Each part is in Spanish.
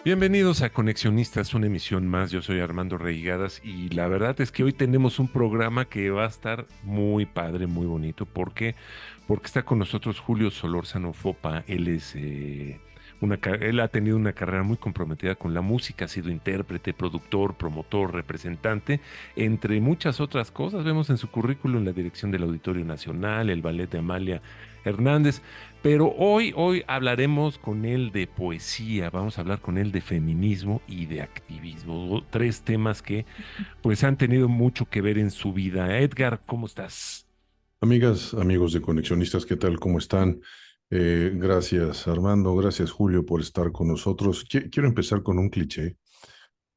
Bienvenidos a Conexionistas, una emisión más. Yo soy Armando Reigadas y la verdad es que hoy tenemos un programa que va a estar muy padre, muy bonito. ¿Por qué? Porque está con nosotros Julio Solórzano Fopa. Él ha tenido una carrera muy comprometida con la música, ha sido intérprete, productor, promotor, representante, entre muchas otras cosas. Vemos en su currículum la dirección del Auditorio Nacional, el Ballet de Amalia Hernández. Pero hoy hablaremos con él de poesía, vamos a hablar con él de feminismo y de activismo, tres temas que pues han tenido mucho que ver en su vida. Edgar, ¿cómo estás? Amigas, amigos de Conexionistas, ¿qué tal? ¿Cómo están? Gracias, Armando, gracias, Julio, por estar con nosotros. Quiero empezar con un cliché,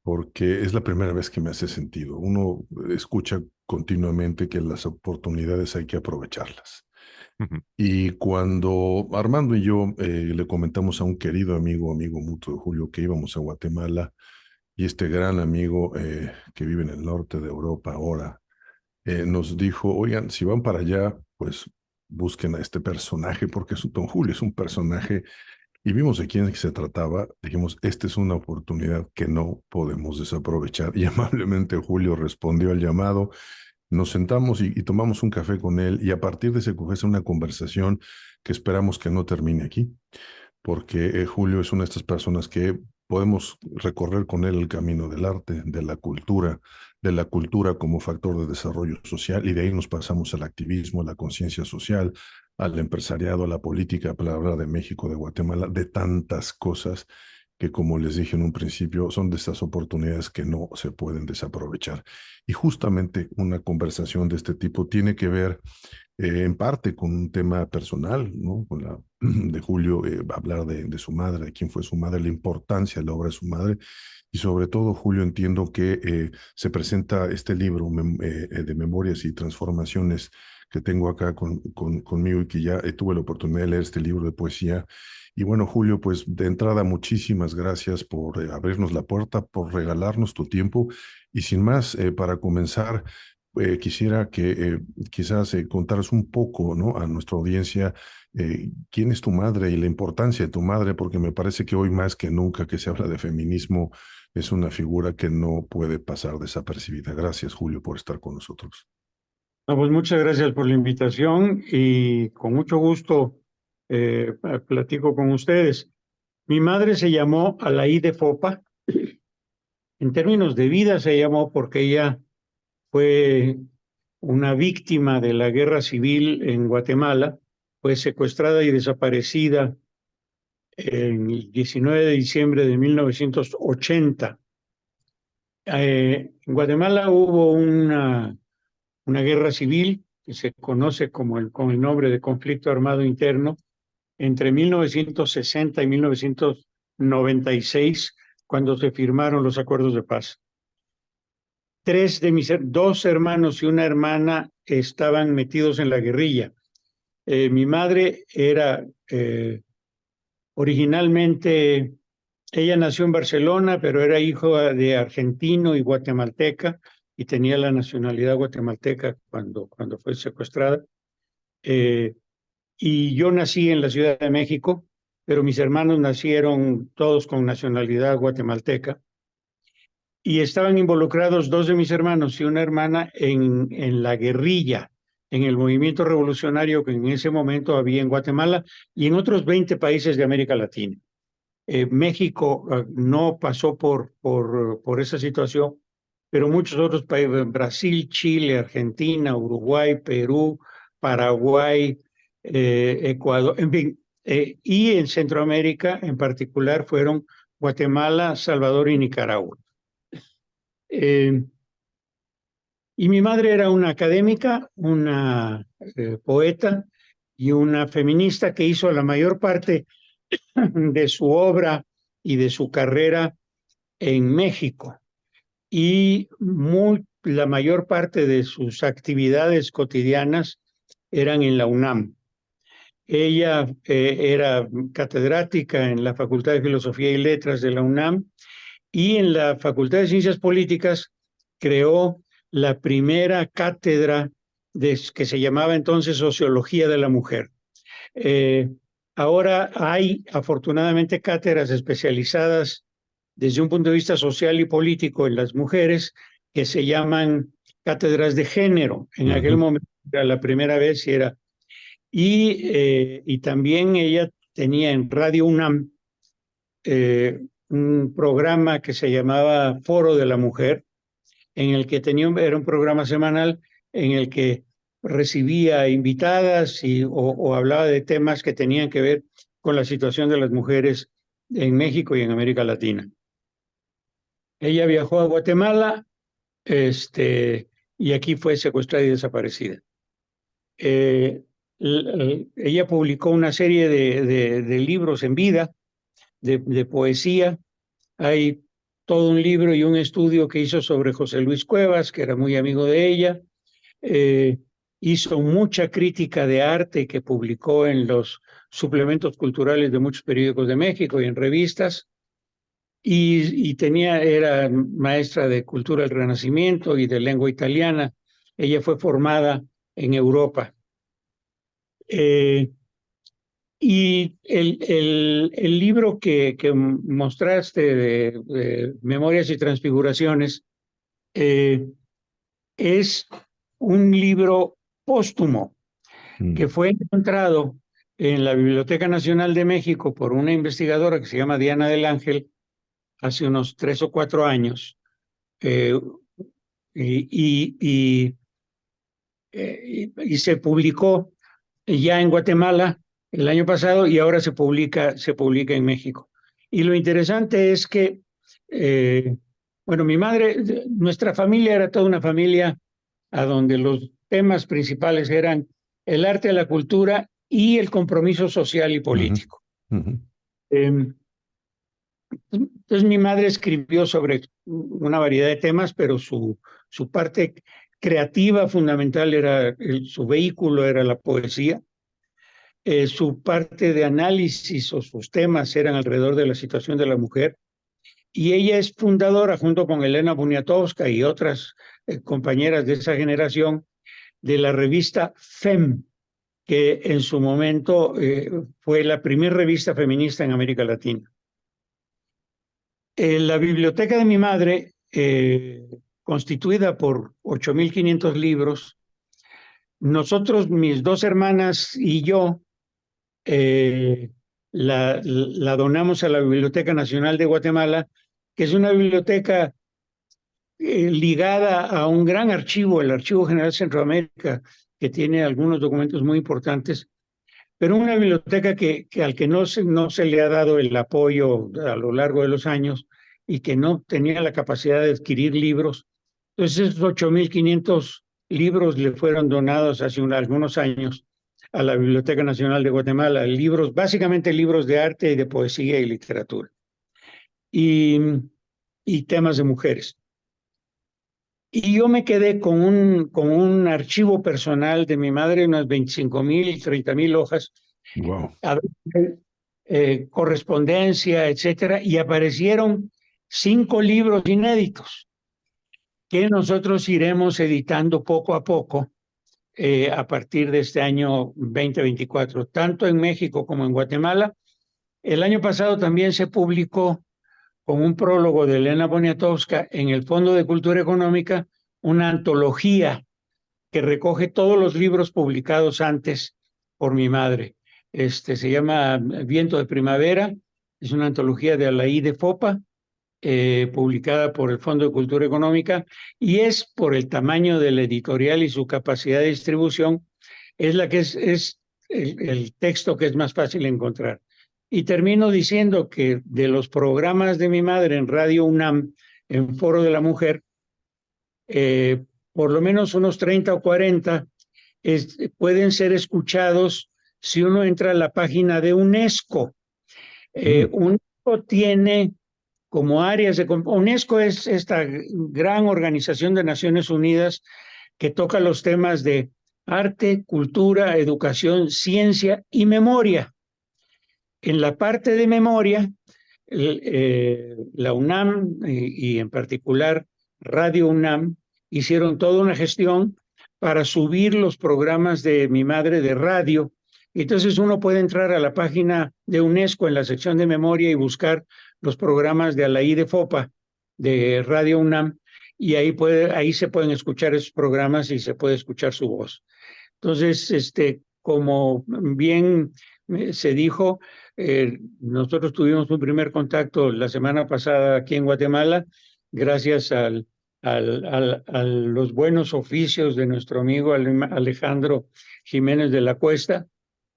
porque es la primera vez que me hace sentido. Uno escucha continuamente que las oportunidades hay que aprovecharlas. Ujú. Y cuando Armando y yo le comentamos a un querido amigo mutuo de Julio, que íbamos a Guatemala, y este gran amigo que vive en el norte de Europa ahora, nos dijo, oigan, si van para allá, pues busquen a este personaje, porque Don Julio es un personaje, y vimos de quién se trataba, dijimos, esta es una oportunidad que no podemos desaprovechar, y amablemente Julio respondió al llamado, nos sentamos y tomamos un café con él, y a partir de ese café es una conversación que esperamos que no termine aquí, porque Julio es una de estas personas que podemos recorrer con él el camino del arte, de la cultura como factor de desarrollo social, y de ahí nos pasamos al activismo, a la conciencia social, al empresariado, a la política, para hablar de México, de Guatemala, de tantas cosas que, como les dije en un principio, son de estas oportunidades que no se pueden desaprovechar. Y justamente una conversación de este tipo tiene que ver en parte con un tema personal, ¿no? Con la de Julio, hablar de su madre, de quién fue su madre, la importancia de la obra de su madre. Y sobre todo, Julio, entiendo que se presenta este libro de memorias y transformaciones que tengo acá conmigo y que ya tuve la oportunidad de leer este libro de poesía. Y bueno, Julio, pues de entrada, muchísimas gracias por abrirnos la puerta, por regalarnos tu tiempo. Y sin más, para comenzar, quisiera que quizás contaras un poco, ¿no? A nuestra audiencia quién es tu madre y la importancia de tu madre, porque me parece que hoy más que nunca que se habla de feminismo es una figura que no puede pasar desapercibida. Gracias, Julio, por estar con nosotros. No, pues muchas gracias por la invitación y con mucho gusto platico con ustedes. Mi madre se llamó Alaí de Fopa. En términos de vida se llamó porque ella fue una víctima de la guerra civil en Guatemala. Fue secuestrada y desaparecida el 19 de diciembre de 1980. En Guatemala hubo una guerra civil que se conoce como con el nombre de conflicto armado interno entre 1960 y 1996, cuando se firmaron los acuerdos de paz. Dos hermanos y una hermana estaban metidos en la guerrilla. Mi madre era originalmente, ella nació en Barcelona, pero era hijo de argentino y guatemalteca y tenía la nacionalidad guatemalteca cuando fue secuestrada. Eh, y yo nací en la Ciudad de México, pero mis hermanos nacieron todos con nacionalidad guatemalteca y estaban involucrados dos de mis hermanos y una hermana en la guerrilla, en el movimiento revolucionario que en ese momento había en Guatemala y en otros 20 países de América Latina. México no pasó por esa situación, pero muchos otros países, Brasil, Chile, Argentina, Uruguay, Perú, Paraguay, Ecuador, en fin, y en Centroamérica en particular fueron Guatemala, Salvador y Nicaragua. Eh, y mi madre era una académica, una poeta y una feminista que hizo la mayor parte de su obra y de su carrera en México y la mayor parte de sus actividades cotidianas eran en la UNAM. Ella era catedrática en la Facultad de Filosofía y Letras de la UNAM y en la Facultad de Ciencias Políticas creó la primera cátedra que se llamaba entonces Sociología de la Mujer. Eh, Ahora hay afortunadamente cátedras especializadas desde un punto de vista social y político en las mujeres, que se llaman cátedras de género. En aquel momento era la primera vez y también ella tenía en Radio UNAM un programa que se llamaba Foro de la Mujer, en el que era un programa semanal en el que recibía invitadas o hablaba de temas que tenían que ver con la situación de las mujeres en México y en América Latina. Ella viajó a Guatemala, y aquí fue secuestrada y desaparecida. Ella publicó una serie de libros en vida, de poesía. Hay todo un libro y un estudio que hizo sobre José Luis Cuevas, que era muy amigo de ella. Hizo mucha crítica de arte que publicó en los suplementos culturales de muchos periódicos de México y en revistas. Era maestra de cultura del Renacimiento y de lengua italiana. Ella fue formada en Europa. Y el libro que mostraste de Memorias y Transfiguraciones es un libro póstumo que fue encontrado en la Biblioteca Nacional de México por una investigadora que se llama Diana del Ángel hace unos 3 o 4 años. Y se publicó ya en Guatemala el año pasado y ahora se publica en México. Y lo interesante es que, bueno, nuestra familia era toda una familia a donde los temas principales eran el arte, la cultura y el compromiso social y político. Entonces mi madre escribió sobre una variedad de temas, pero su parte creativa fundamental su vehículo era la poesía. Su parte de análisis o sus temas eran alrededor de la situación de la mujer. Y ella es fundadora, junto con Elena Poniatowska y otras compañeras de esa generación, de la revista FEM, que en su momento fue la primera revista feminista en América Latina. La biblioteca de mi madre, constituida por 8.500 libros, nosotros, mis 2 hermanas y yo, la donamos a la Biblioteca Nacional de Guatemala, que es una biblioteca ligada a un gran archivo, el Archivo General de Centroamérica, que tiene algunos documentos muy importantes, pero una biblioteca al que no se le ha dado el apoyo a lo largo de los años y que no tenía la capacidad de adquirir libros. Entonces, esos 8.500 libros le fueron donados hace algunos años a la Biblioteca Nacional de Guatemala, básicamente libros de arte y de poesía y literatura, y temas de mujeres. Y yo me quedé con un archivo personal de mi madre, unas 25.000, 30.000 hojas, Wow. Correspondencia, etcétera, y aparecieron 5 libros inéditos que nosotros iremos editando poco a poco a partir de este año 2024, tanto en México como en Guatemala. El año pasado también se publicó, con un prólogo de Elena Poniatowska, en el Fondo de Cultura Económica, una antología que recoge todos los libros publicados antes por mi madre. Se llama Viento de Primavera, es una antología de Alaí de Fopa, publicada por el Fondo de Cultura Económica, y es por el tamaño de la editorial y su capacidad de distribución, es la que es el texto que es más fácil encontrar. Y termino diciendo que de los programas de mi madre en Radio UNAM, en Foro de la Mujer, por lo menos unos 30 o 40 pueden ser escuchados si uno entra a la página de UNESCO. UNESCO tiene como áreas UNESCO es esta gran organización de Naciones Unidas que toca los temas de arte, cultura, educación, ciencia y memoria. En la parte de memoria, la UNAM y en particular Radio UNAM hicieron toda una gestión para subir los programas de mi madre de radio Entonces uno puede entrar a la página de UNESCO en la sección de memoria y buscar los programas de Alaí de Fopa de Radio UNAM y ahí se pueden escuchar esos programas y se puede escuchar su voz. Entonces, como bien se dijo, nosotros tuvimos un primer contacto la semana pasada aquí en Guatemala, gracias a los buenos oficios de nuestro amigo Alejandro Jiménez de la Cuesta.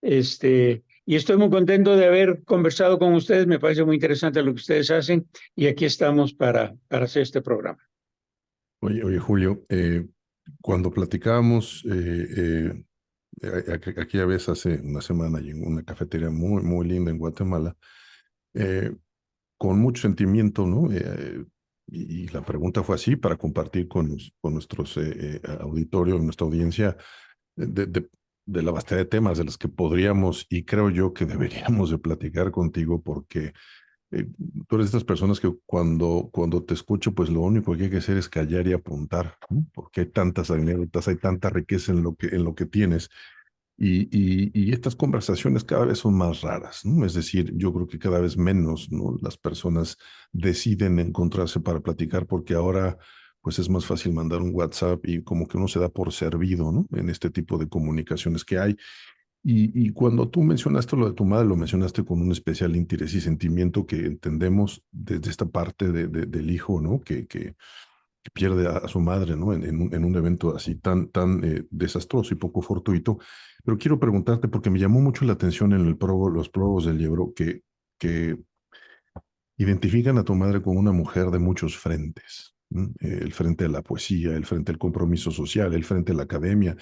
Y estoy muy contento de haber conversado con ustedes, me parece muy interesante lo que ustedes hacen y aquí estamos para hacer este programa. Oye, Julio, cuando platicábamos aquella vez hace una semana y en una cafetería muy, muy linda en Guatemala, eh, con mucho sentimiento, ¿no? Y la pregunta fue así para compartir con nuestros auditorios, nuestra audiencia, de, de, de la vastedad de temas de los que podríamos y creo yo que deberíamos de platicar contigo porque eh, tú eres de estas personas que cuando te escucho, pues lo único que hay que hacer es callar y apuntar, ¿no? Porque hay tantas anécdotas, hay tanta riqueza en lo que tienes. Y estas conversaciones cada vez son más raras, ¿no? Es decir, yo creo que cada vez menos, ¿no? Las personas deciden encontrarse para platicar porque ahora, pues es más fácil mandar un WhatsApp y como que uno se da por servido, ¿no? En este tipo de comunicaciones que hay. Y cuando tú mencionaste lo de tu madre, lo mencionaste con un especial interés y sentimiento que entendemos desde esta parte del hijo, ¿no? Que pierde a su madre, ¿no? En un evento así tan desastroso y poco fortuito. Pero quiero preguntarte, porque me llamó mucho la atención en los prólogos del libro, que identifican a tu madre como una mujer de muchos frentes. ¿No? El frente de la poesía, el frente del compromiso social, el frente de la academia,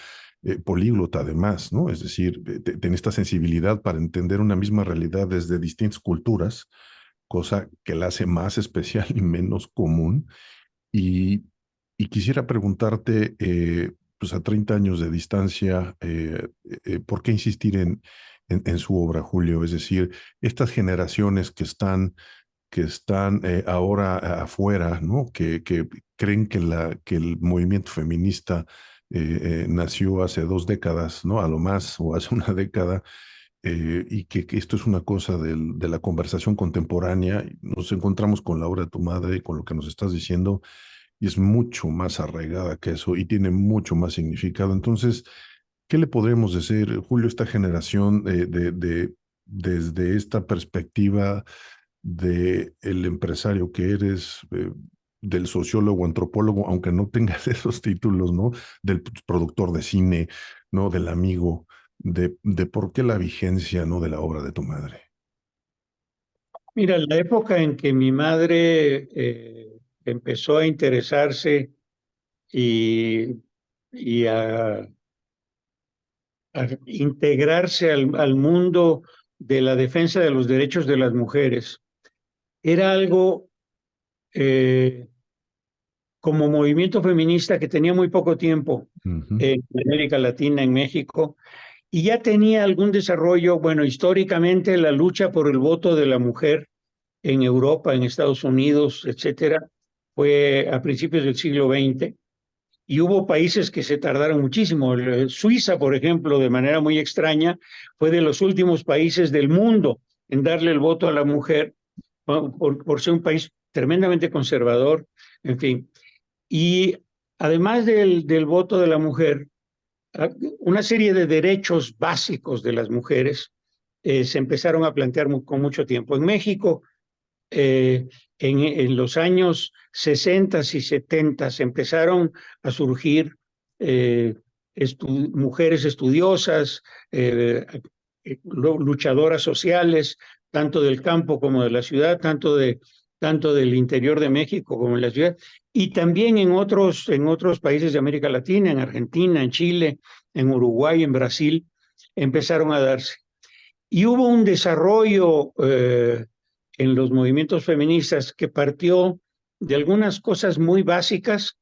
políglota además, ¿no? Es decir, tiene esta sensibilidad para entender una misma realidad desde distintas culturas, cosa que la hace más especial y menos común. Y, y quisiera preguntarte, pues a 30 años de distancia, ¿por qué insistir en su obra, Julio? Es decir, estas generaciones que están ahora afuera, ¿no? Que creen que el movimiento feminista nació hace 2 décadas, ¿no? A lo más, o hace una década, y que esto es una cosa de la conversación contemporánea. Nos encontramos con la obra de tu madre, con lo que nos estás diciendo, y es mucho más arraigada que eso y tiene mucho más significado. Entonces, ¿qué le podremos decir, Julio, a esta generación desde esta perspectiva de el empresario que eres, del sociólogo, antropólogo, aunque no tengas esos títulos, ¿no? Del productor de cine, ¿no? Del amigo, de por qué la vigencia, ¿no? De la obra de tu madre. Mira, la época en que mi madre empezó a interesarse y, y a integrarse al mundo de la defensa de los derechos de las mujeres, era algo eh, como movimiento feminista que tenía muy poco tiempo Ujú, en América Latina, en México, y ya tenía algún desarrollo, bueno, históricamente la lucha por el voto de la mujer en Europa, en Estados Unidos, etcétera, fue a principios del siglo XX y hubo países que se tardaron muchísimo. Suiza, por ejemplo, de manera muy extraña, fue de los últimos países del mundo en darle el voto a la mujer por ser un país tremendamente conservador, en fin. Y además del voto de la mujer, una serie de derechos básicos de las mujeres se empezaron a plantear con mucho tiempo. En México, eh, en los años 60 y 70 empezaron a surgir eh, mujeres estudiosas, luchadoras sociales, tanto del campo como de la ciudad, tanto del interior de México como en la ciudad, y también en otros países de América Latina, en Argentina, en Chile, en Uruguay, en Brasil, empezaron a darse. Y hubo un desarrollo en los movimientos feministas que partió de algunas cosas muy básicas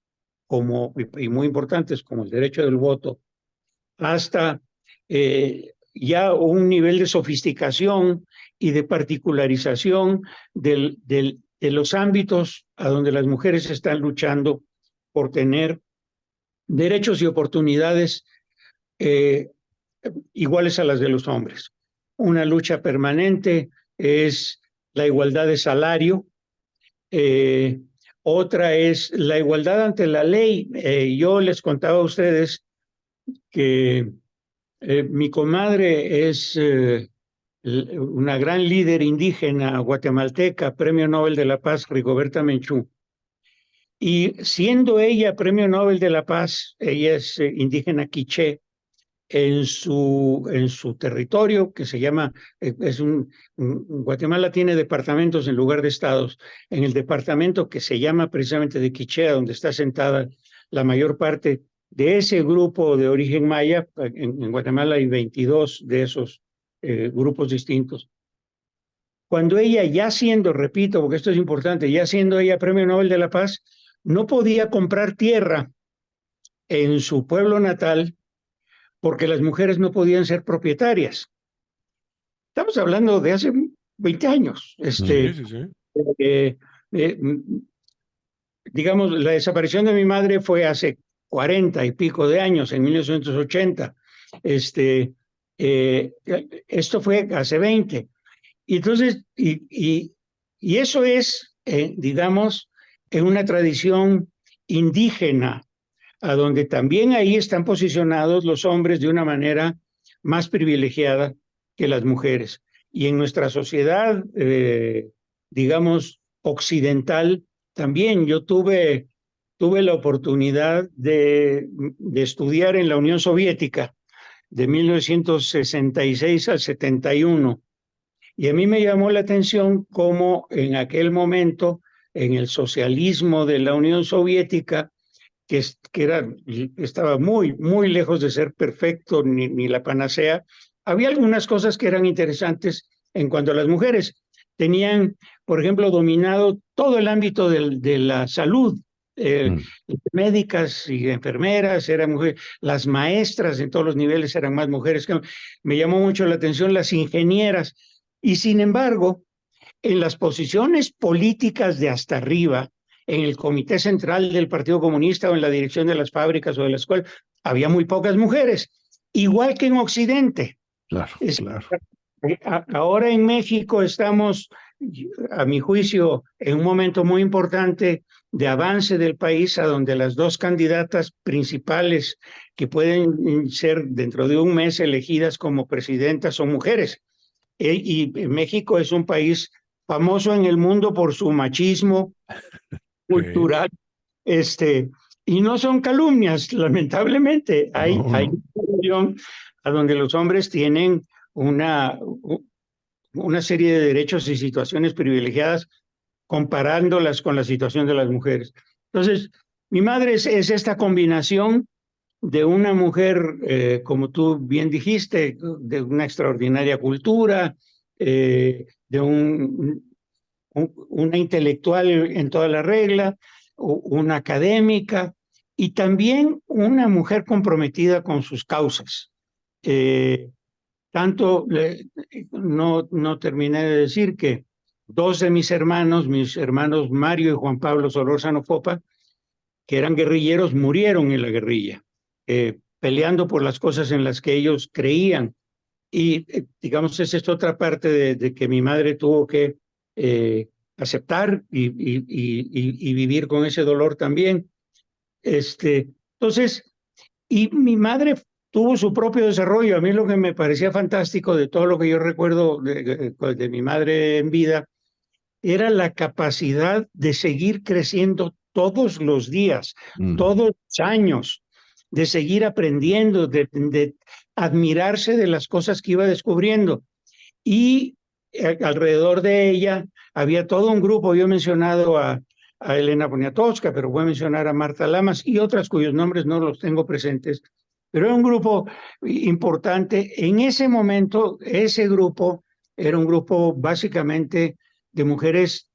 y muy importantes, como el derecho del voto, hasta ya un nivel de sofisticación y de particularización de los ámbitos a donde las mujeres están luchando por tener derechos y oportunidades eh, iguales a las de los hombres. Una lucha permanente es la igualdad de salario. Otra es la igualdad ante la ley. Yo les contaba a ustedes que mi comadre es una gran líder indígena guatemalteca, Premio Nobel de la Paz, Rigoberta Menchú. Y siendo ella Premio Nobel de la Paz, ella es indígena quiché, en su territorio, que se llama, Guatemala tiene departamentos en lugar de estados. En el departamento que se llama precisamente de Quichea, donde está sentada la mayor parte de ese grupo de origen maya, en Guatemala hay 22 de esos grupos distintos. Cuando ella, ya siendo, repito, porque esto es importante, ya siendo ella Premio Nobel de la Paz, no podía comprar tierra en su pueblo natal porque las mujeres no podían ser propietarias. Estamos hablando de hace 20 años. Sí, sí, sí. Eh, eh, digamos, la desaparición de mi madre fue hace 40 y pico de años, en 1980. Esto fue hace 20. Y entonces, y eso es, digamos, en una tradición indígena, a donde también ahí están posicionados los hombres de una manera más privilegiada que las mujeres. Y en nuestra sociedad, digamos, occidental, también yo tuve la oportunidad de estudiar en la Unión Soviética de 1966 al 71. Y a mí me llamó la atención cómo en aquel momento, en el socialismo de la Unión Soviética, estaba muy, muy lejos de ser perfecto ni la panacea. Había algunas cosas que eran interesantes en cuanto a las mujeres. Tenían, por ejemplo, dominado todo el ámbito de la salud. Médicas y enfermeras eran mujeres, las maestras en todos los niveles eran más mujeres. Me llamó mucho la atención las ingenieras. Y sin embargo, en las posiciones políticas de hasta arriba, en el comité central del Partido Comunista o en la dirección de las fábricas o de la escuela, había muy pocas mujeres, igual que en Occidente. Claro, claro. Ahora en México estamos, a mi juicio, en un momento muy importante de avance del país, a donde las dos candidatas principales que pueden ser dentro de un mes elegidas como presidentas son mujeres. Y México es un país famoso en el mundo por su machismo Sí. cultural, y no son calumnias, lamentablemente. Hay No, no. una región a donde los hombres tienen una serie de derechos y situaciones privilegiadas comparándolas con la situación de las mujeres. Entonces, mi madre es esta combinación de una mujer, como tú bien dijiste, de una extraordinaria cultura, de una intelectual en toda la regla, una académica y también una mujer comprometida con sus causas. Eh, no terminé de decir que dos de mis hermanos Mario y Juan Pablo Solórzano Fopa, que eran guerrilleros, murieron en la guerrilla, peleando por las cosas en las que ellos creían. Y digamos, esa es otra parte de que mi madre tuvo que aceptar y vivir con ese dolor también. Entonces, y mi madre tuvo su propio desarrollo. A mí lo que me parecía fantástico de todo lo que yo recuerdo de mi madre en vida era la capacidad de seguir creciendo todos los días, todos los años, de seguir aprendiendo, de admirarse de las cosas que iba descubriendo. Y alrededor de ella había todo un grupo. Yo he mencionado a Elena Poniatowska, pero voy a mencionar a Marta Lamas y otras cuyos nombres no los tengo presentes, pero era un grupo importante. En ese momento, ese grupo era un grupo básicamente de mujeres,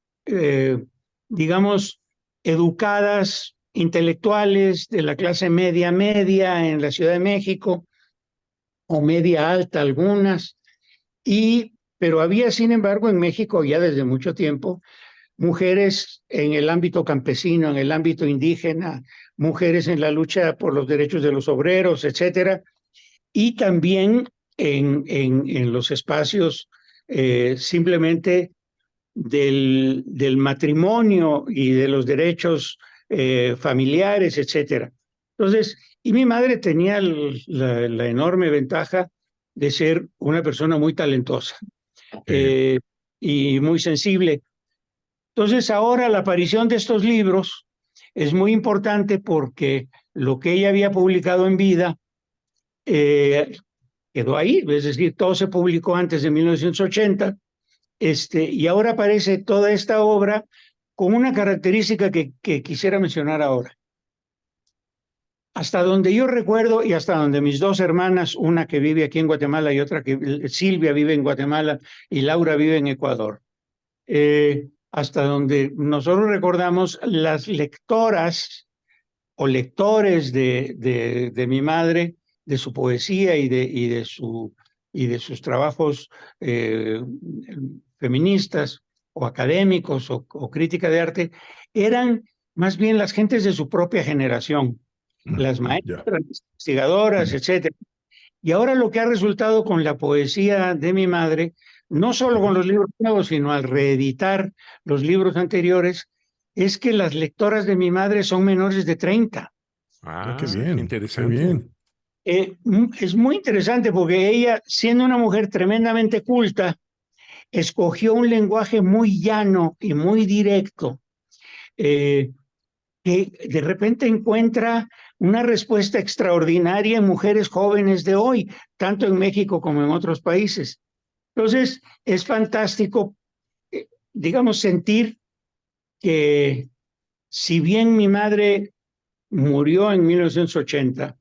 digamos, educadas, intelectuales, de la clase media, media en la Ciudad de México, o media alta algunas, pero había, sin embargo, en México ya desde mucho tiempo, mujeres en el ámbito campesino, en el ámbito indígena, mujeres en la lucha por los derechos de los obreros, etcétera. y también en los espacios simplemente del matrimonio y de los derechos familiares, etcétera. Entonces, y mi madre tenía la enorme ventaja de ser una persona muy talentosa eh, y muy sensible. Entonces, ahora la aparición de estos libros es muy importante porque lo que ella había publicado en vida eh, quedó ahí, es decir, todo se publicó antes de 1980, y ahora aparece toda esta obra con una característica que quisiera mencionar ahora. Hasta donde yo recuerdo y hasta donde mis dos hermanas, una que vive aquí en Guatemala y otra que Silvia vive en Guatemala y Laura vive en Ecuador, hasta donde nosotros recordamos, las lectoras o lectores de mi madre, de su poesía y de sus trabajos eh, feministas o académicos o crítica de arte, eran más bien las gentes de su propia generación, las Ya. maestras, las investigadoras, etcétera. Y ahora lo que ha resultado con la poesía de mi madre, no solo con los libros nuevos, sino al reeditar los libros anteriores, es que las lectoras de mi madre son menores de 30. Qué Qué bien, qué interesante. bien. Es muy interesante porque ella, siendo una mujer tremendamente culta, escogió un lenguaje muy llano y muy directo, eh, que de repente encuentra una respuesta extraordinaria en mujeres jóvenes de hoy, tanto en México como en otros países. Entonces, es fantástico, digamos, sentir que si bien mi madre murió en 1980,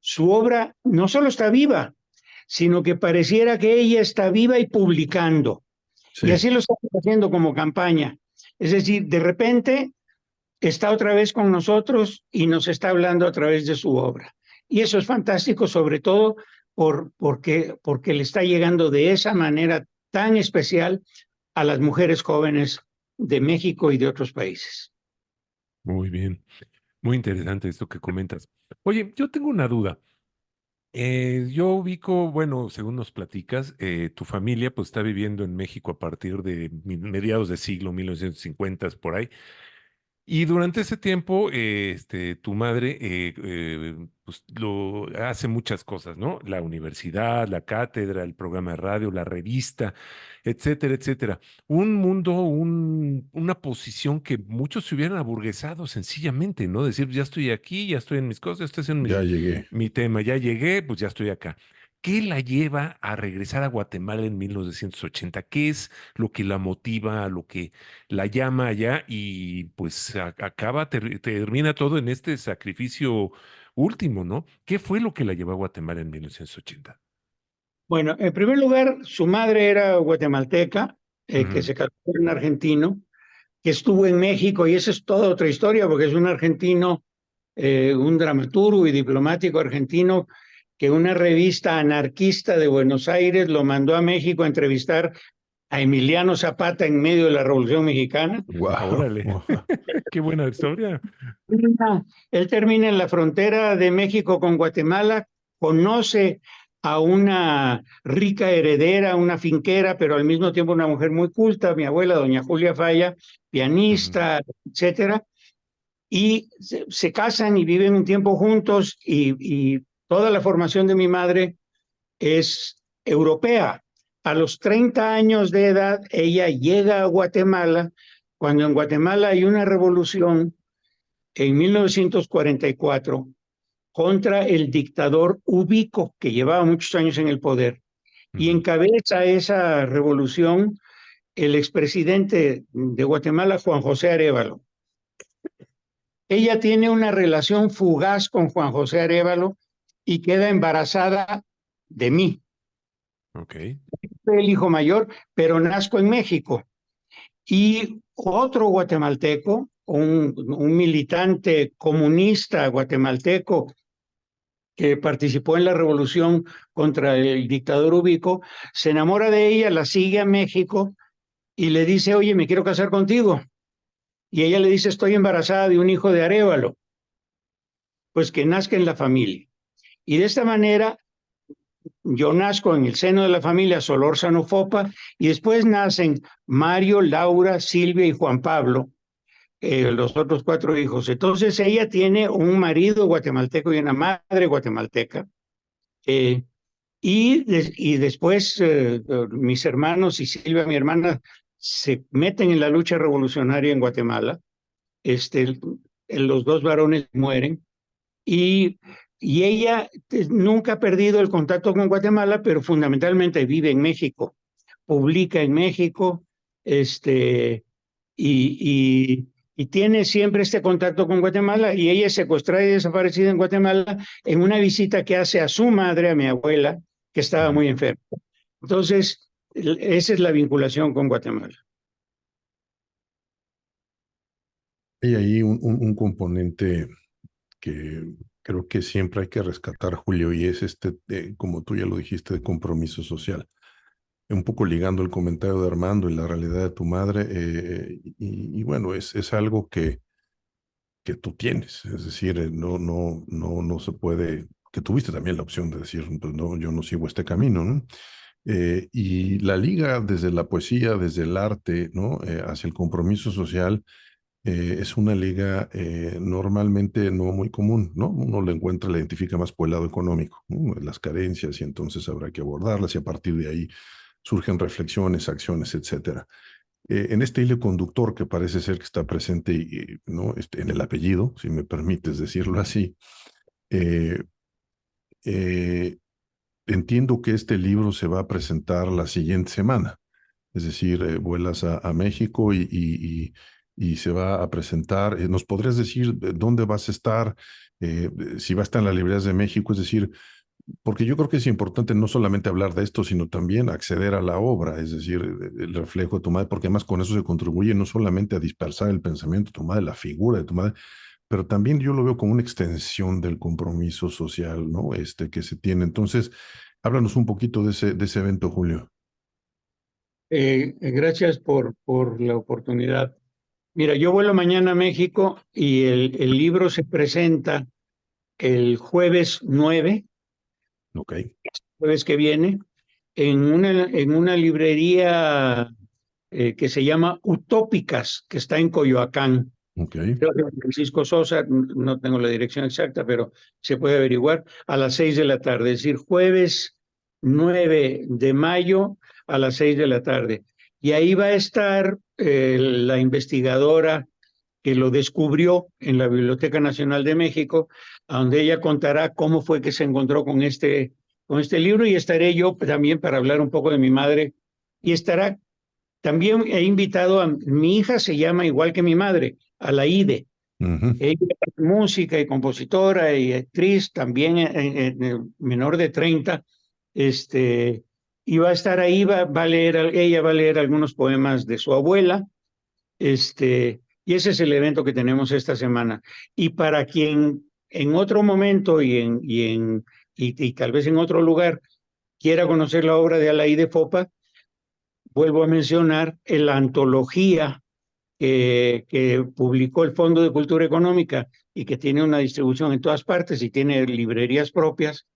su obra no solo está viva, sino que pareciera que ella está viva y publicando. Y Sí. así lo estamos haciendo como campaña. Es decir, de repente está otra vez con nosotros y nos está hablando a través de su obra. Y eso es fantástico, sobre todo porque le está llegando de esa manera tan especial a las mujeres jóvenes de México y de otros países. Muy bien. Muy interesante esto que comentas. Oye, yo tengo una duda. Yo ubico, bueno, según nos platicas, tu familia pues está viviendo en México a partir de mediados de siglo 1950 por ahí. Y durante ese tiempo, tu madre pues lo hace muchas cosas, ¿no? La universidad, la cátedra, el programa de radio, la revista, etcétera, etcétera. Un mundo, una posición que muchos se hubieran aburguesado sencillamente, ¿no? Decir, ya estoy aquí, ya estoy en mis cosas, ya estoy haciendo Ya llegué. mi tema, ya llegué, pues ya estoy acá. ¿Qué la lleva a regresar a Guatemala en 1980? ¿Qué es lo que la motiva, lo que la llama allá y pues acaba, termina todo en este sacrificio último, ¿no? ¿Qué fue lo que la llevó a Guatemala en 1980? Bueno, en primer lugar, su madre era guatemalteca, que Ujú, se casó con un argentino, que estuvo en México, y esa es toda otra historia, porque es un argentino, un dramaturgo y diplomático argentino, que una revista anarquista de Buenos Aires lo mandó a México a entrevistar a Emiliano Zapata en medio de la Revolución Mexicana. Wow. órale, qué buena historia. Él termina en la frontera de México con Guatemala, conoce a una rica heredera, una finquera, pero al mismo tiempo una mujer muy culta, mi abuela, doña Julia Falla, Ujú, pianista, etcétera, y se casan y viven un tiempo juntos y toda la formación de mi madre es europea. A los 30 años de edad, ella llega a Guatemala, cuando en Guatemala hay una revolución en 1944 contra el dictador Ubico, que llevaba muchos años en el poder, y ujú, encabeza esa revolución el expresidente de Guatemala, Juan José Arévalo. Ella tiene una relación fugaz con Juan José Arévalo y queda embarazada de mí. ok. Soy el hijo mayor, pero nazco en México. Y otro guatemalteco, un militante comunista guatemalteco que participó en la revolución contra el dictador Ubico, se enamora de ella, la sigue a México y le dice, oye, me quiero casar contigo. Y ella le dice, estoy embarazada de un hijo de Arévalo, pues que nazca en la familia. Y de esta manera, yo nazco en el seno de la familia Solórzano Fopa y después nacen Mario, Laura, Silvia y Juan Pablo, los otros 4 hijos. Entonces ella tiene un marido guatemalteco y una madre guatemalteca. eh, y después mis hermanos y Silvia, mi hermana, se meten en la lucha revolucionaria en Guatemala. Este, los 2 varones mueren y, y ella nunca ha perdido el contacto con Guatemala, pero fundamentalmente vive en México, publica en México, este, y tiene siempre este contacto con Guatemala, y ella es secuestrada y desaparecida en Guatemala en una visita que hace a su madre, a mi abuela, que estaba muy enferma. Entonces, esa es la vinculación con Guatemala. Hay ahí un componente que creo que siempre hay que rescatar, Julio, y es como tú ya lo dijiste, de compromiso social. Un poco ligando el comentario de Armando y la realidad de tu madre, y bueno, es algo que tú tienes, es decir, no se puede, que tuviste también la opción de decir, pues no, yo no sigo este camino, ¿no? Y la liga desde la poesía, desde el arte, ¿no? Hacia el compromiso social, es una liga normalmente no muy común, ¿no? Uno la encuentra, la identifica más por el lado económico, ¿no? Las carencias, y entonces habrá que abordarlas, y a partir de ahí surgen reflexiones, acciones, etcétera. En este hilo conductor que parece ser que está presente, ¿no? En el apellido, si me permites decirlo así, eh, eh, entiendo que este libro se va a presentar la siguiente semana. Es decir, vuelas a México y se va a presentar. ¿Nos podrías decir dónde vas a estar? Si va a estar en las librerías de México, es decir, porque yo creo que es importante no solamente hablar de esto, sino también acceder a la obra, es decir, el reflejo de tu madre, porque además con eso se contribuye no solamente a dispersar el pensamiento de tu madre, la figura de tu madre, pero también yo lo veo como una extensión del compromiso social, ¿no? Que se tiene. Entonces, háblanos un poquito de ese evento, Julio. Gracias por la oportunidad. Mira, yo vuelo mañana a México y el libro se presenta el jueves 9, Ok, jueves que viene, en una librería que se llama Utópicas, que está en Coyoacán. ok, Creo que Francisco Sosa, no tengo la dirección exacta, pero se puede averiguar, a las 6 de la tarde, es decir, jueves 9 de mayo a las 6 de la tarde. Y ahí va a estar la investigadora que lo descubrió en la Biblioteca Nacional de México, a donde ella contará cómo fue que se encontró con este libro, y estaré yo también para hablar un poco de mi madre, y estará también he invitado a mi hija, se llama igual que mi madre, Alaide. ujú, Ella es música y compositora y actriz, también menor de 30. Y va a estar ahí, ella va a leer algunos poemas de su abuela. Y ese es el evento que tenemos esta semana. Y para quien en otro momento y tal vez en otro lugar quiera conocer la obra de Alaide Fopa, vuelvo a mencionar la antología que publicó el Fondo de Cultura Económica y que tiene una distribución en todas partes y tiene librerías propias,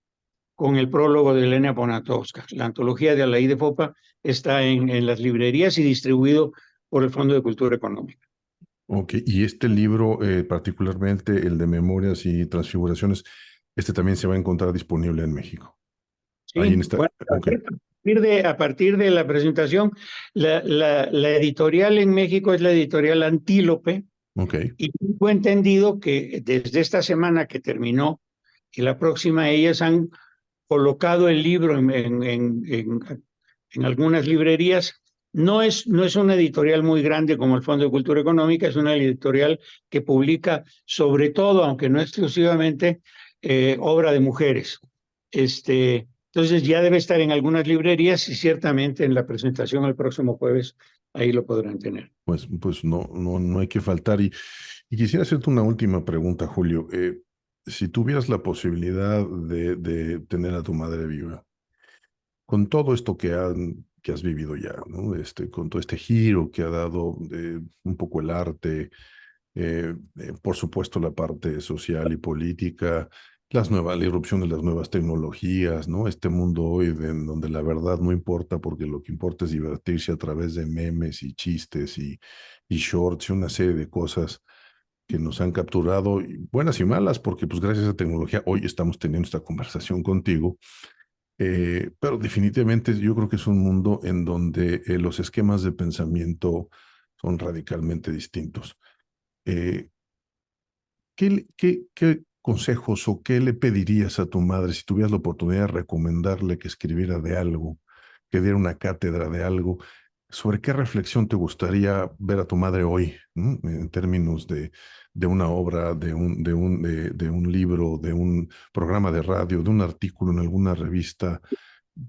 con el prólogo de Elena Poniatowska. La antología de Alaí de Fopa está en las librerías y distribuido por el Fondo de Cultura Económica. ok. Y este libro, particularmente el de Memorias y Transfiguraciones, también se va a encontrar disponible en México. Ahí en Sí, esta, bueno, ok, a partir de la presentación, la editorial en México es la editorial Antílope, ok, y tengo entendido que desde esta semana que terminó y la próxima, ellas han colocado el libro en algunas librerías. No es una editorial muy grande como el Fondo de Cultura Económica, es una editorial que publica sobre todo, aunque no exclusivamente, obra de mujeres. Entonces ya debe estar en algunas librerías y ciertamente en la presentación el próximo jueves ahí lo podrán tener. pues no hay que faltar. Y quisiera hacerte una última pregunta, Julio. Si tuvieras la posibilidad de tener a tu madre viva, con todo esto que has vivido ya, ¿no? Con todo este giro que ha dado un poco el arte, por supuesto la parte social y política, la irrupción de las nuevas tecnologías, ¿no? Este mundo hoy en donde la verdad no importa porque lo que importa es divertirse a través de memes y chistes y shorts y una serie de cosas que nos han capturado, buenas y malas, porque pues gracias a la tecnología hoy estamos teniendo esta conversación contigo. Pero definitivamente yo creo que es un mundo en donde los esquemas de pensamiento son radicalmente distintos. Eh, ¿qué consejos o qué le pedirías a tu madre si tuvieras la oportunidad de recomendarle que escribiera de algo, que diera una cátedra de algo? ¿Sobre qué reflexión te gustaría ver a tu madre hoy, ¿no? En términos de una obra, de un libro, de un programa de radio, de un artículo en alguna revista?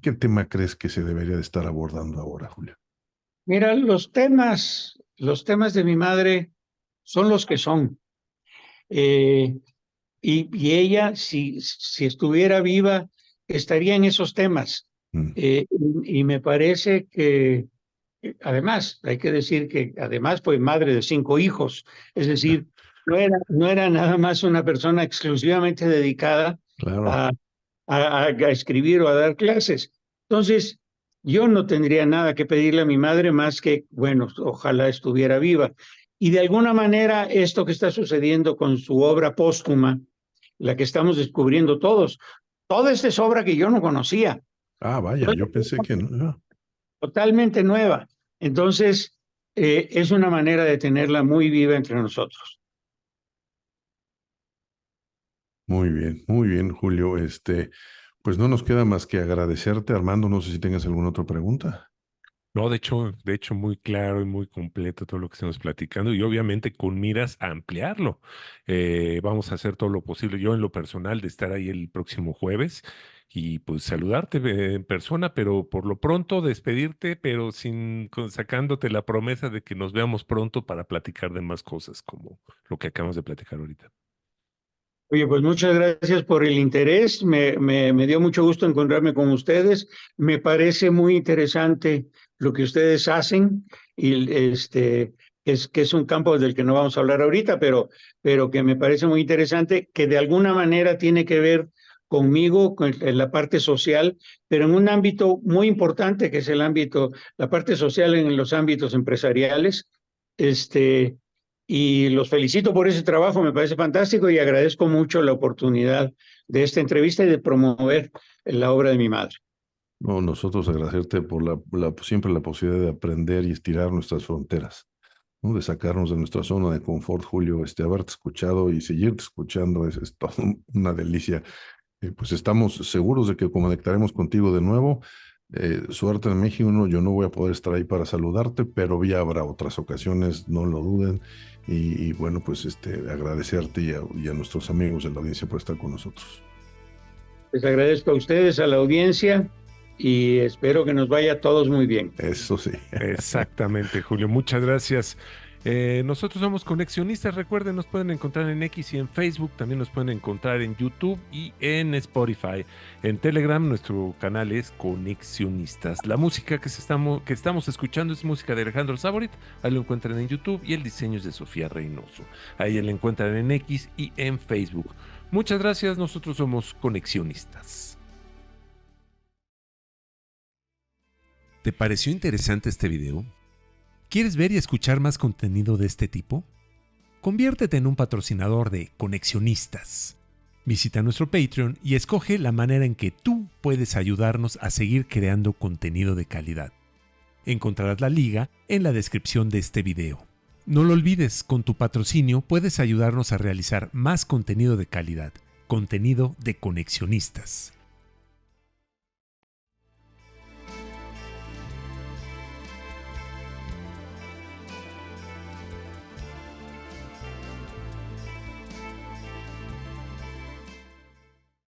¿Qué tema crees que se debería de estar abordando ahora, Julia? Mira, los temas de mi madre son los que son. Eh, y ella, si estuviera viva, estaría en esos temas. Mm. Y me parece que, además, hay que decir que además fue madre de 5 hijos, es decir, no era nada más una persona exclusivamente dedicada Claro. a, a escribir o a dar clases. Entonces, yo no tendría nada que pedirle a mi madre más que, bueno, ojalá estuviera viva. Y de alguna manera, esto que está sucediendo con su obra póstuma, la que estamos descubriendo todos, toda esta es obra que yo no conocía, Ah, vaya, yo pensé que no. totalmente nueva. Entonces, es una manera de tenerla muy viva entre nosotros. Muy bien, Julio. Pues no nos queda más que agradecerte, Armando. No sé si tengas alguna otra pregunta. No, de hecho, muy claro y muy completo todo lo que estamos platicando y obviamente con miras a ampliarlo. Vamos a hacer todo lo posible, yo en lo personal, de estar ahí el próximo jueves y pues saludarte en persona, pero por lo pronto despedirte, pero sacándote la promesa de que nos veamos pronto para platicar de más cosas como lo que acabamos de platicar ahorita. Oye, pues muchas gracias por el interés. Me dio mucho gusto encontrarme con ustedes. Me parece muy interesante lo que ustedes hacen y que es un campo del que no vamos a hablar ahorita, pero que me parece muy interesante, que de alguna manera tiene que ver conmigo, en la parte social, pero en un ámbito muy importante que es la parte social en los ámbitos empresariales. Este, y los felicito por ese trabajo, me parece fantástico y agradezco mucho la oportunidad de esta entrevista y de promover la obra de mi madre. No, nosotros agradecerte por siempre la posibilidad de aprender y estirar nuestras fronteras, ¿no? De sacarnos de nuestra zona de confort, Julio. Haberte escuchado y seguirte escuchando es todo una delicia. Pues estamos seguros de que conectaremos contigo de nuevo. Suerte en México. No, yo no voy a poder estar ahí para saludarte, pero ya habrá otras ocasiones, no lo duden. Y bueno, pues agradecerte y a nuestros amigos de la audiencia por estar con nosotros. Les agradezco a ustedes, a la audiencia y espero que nos vaya a todos muy bien. Eso sí. Exactamente, Julio. Muchas gracias. Nosotros somos Conexionistas. Recuerden, nos pueden encontrar en X y en Facebook. También nos pueden encontrar en YouTube y en Spotify. En Telegram, nuestro canal es Conexionistas. La música que estamos escuchando es música de Alejandro Saborit. Ahí lo encuentran en YouTube y el diseño es de Sofía Reynoso. Ahí lo encuentran en X y en Facebook. Muchas gracias. Nosotros somos Conexionistas. ¿Te pareció interesante este video? ¿Quieres ver y escuchar más contenido de este tipo? Conviértete en un patrocinador de Conexionistas. Visita nuestro Patreon y escoge la manera en que tú puedes ayudarnos a seguir creando contenido de calidad. Encontrarás la liga en la descripción de este video. No lo olvides, con tu patrocinio puedes ayudarnos a realizar más contenido de calidad, contenido de Conexionistas.